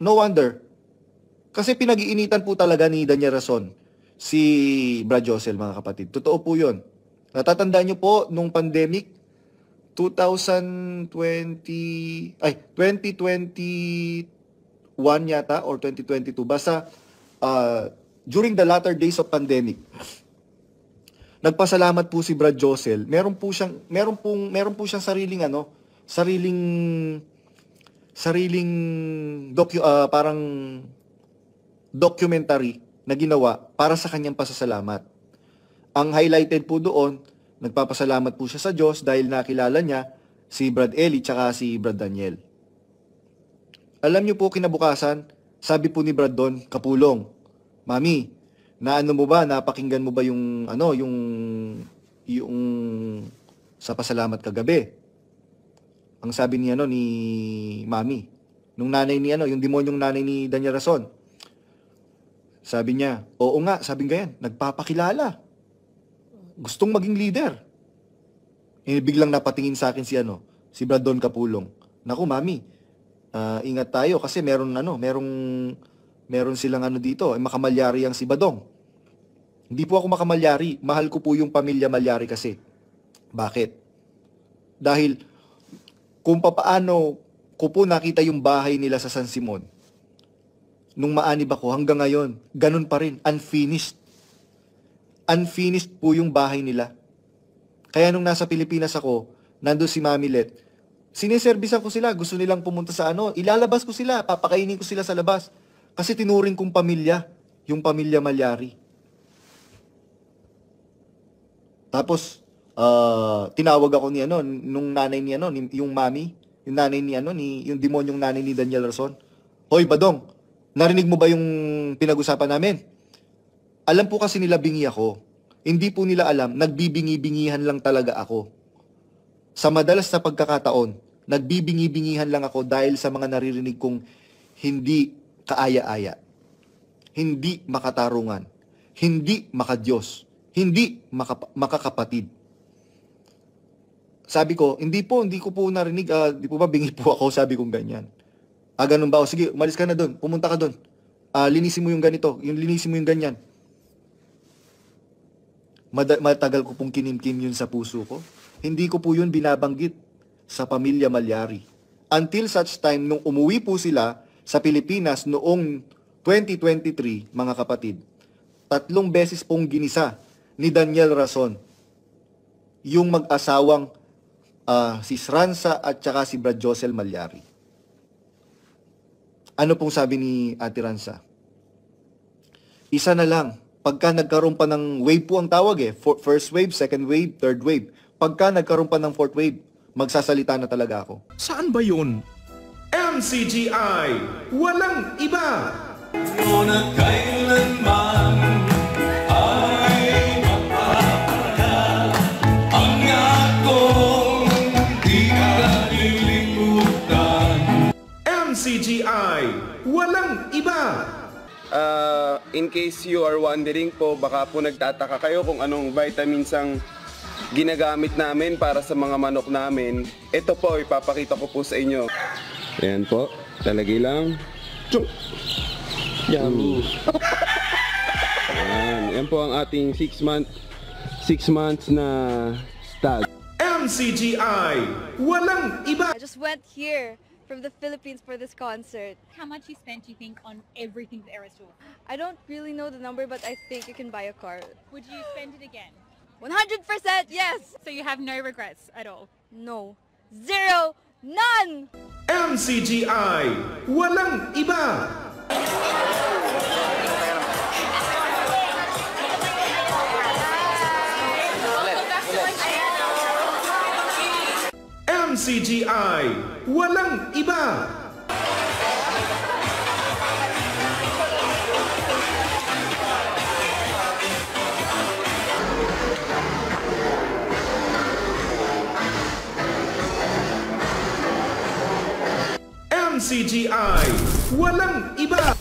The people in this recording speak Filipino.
No wonder. Kasi pinag-iinitan po talaga ni Daniel Rason si Brad Josel, mga kapatid. Totoo po yun. Natatandaan nyo po, nung pandemic, 2021 yata, or 2022. Basta, during the latter days of pandemic, nagpasalamat po si Brad Josel. Meron po siyang sariling parang documentary na ginawa para sa kanyang pasasalamat. Ang highlighted po doon, nagpapasalamat po siya sa Diyos dahil nakilala niya si Brad Eli tsaka si Brad Daniel. Alam niyo po, kinabukasan, sabi po ni Brad doon, kapulong, Mami, napakinggan mo ba yung sa pasalamat kagabi? Ang sabi ni Mami, nung nanay ni yung demonyong nanay ni Daniel Rason. Sabi niya, oo nga, sabi nga yan, nagpapakilala. Gustong maging leader. Biglang napatingin sa akin si Brad Don Kapulong. Naku, Mami, ingat tayo kasi meron silang dito, makamalyari ang si Badong. Hindi po ako makamalyari, mahal ko po yung pamilya Malyari kasi. Bakit? Dahil kung papaano ko po nakita yung bahay nila sa San Simon, nung maanib ako hanggang ngayon, ganun pa rin, unfinished. Unfinished po yung bahay nila. Kaya nung nasa Pilipinas ako, nandun si Mami Let, siniservisan ko sila, gusto nilang pumunta sa ilalabas ko sila, papakainin ko sila sa labas. Kasi tinuring kong pamilya, yung pamilya Malyari. Tapos, tinawag ako nung nanay ni yung Mami, yung nanay ni yung demonyong nanay ni Daniel Rason. Hoy, Badong, narinig mo ba yung pinag-usapan namin? Alam po kasi nila bingi ako. Hindi po nila alam, nagbibingi-bingihan lang talaga ako. Sa madalas na pagkakataon, nagbibingi-bingihan lang ako dahil sa mga naririnig kong hindi kaaya-aya, hindi makatarungan, hindi makadiyos, hindi makakapatid. Sabi ko, hindi ko po narinig, di po ba bingi po ako, sabi kong ganyan. Ganun ba? O sige, umalis ka na doon. Pumunta ka doon. Linisin mo yung ganito. Linisin mo yung ganyan. Matagal ko pong kinimkim yun sa puso ko. Hindi ko po yun binabanggit sa pamilya Malyari. Until such time, nung umuwi po sila sa Pilipinas noong 2023, mga kapatid, 3 beses pong ginisa ni Daniel Rason yung mag-asawang si Sranza at saka si Brad Josel Malyari. Ano pong sabi ni Ate Ranza? Isa na lang. Pagka nagkaroon pa ng wave po ang tawag first wave, second wave, third wave. Pagka nagkaroon pa ng fourth wave, magsasalita na talaga ako. Saan ba yun? MCGI, walang iba. Na kailanman ay mapapala ang akong di kalilimutan. MCGI, walang iba. In case you are wondering po, baka po nagtataka kayo kung anong vitamins ang ginagamit namin para sa mga manok namin. Ito po, ipapakita ko po sa inyo. Ayan po, talagay lang. Chuk! Yummy! Ayan po ang ating 6 months na stag. MCGI, walang iba. I just went here from the Philippines for this concert. How much you spent, you think, on everything the Eras Tour? I don't really know the number, but I think you can buy a car. Would you spend it again? 100% yes! So you have no regrets at all? No. Zero. None! MCGI, walang iba. MCGI, walang iba. MCGI, walang iba.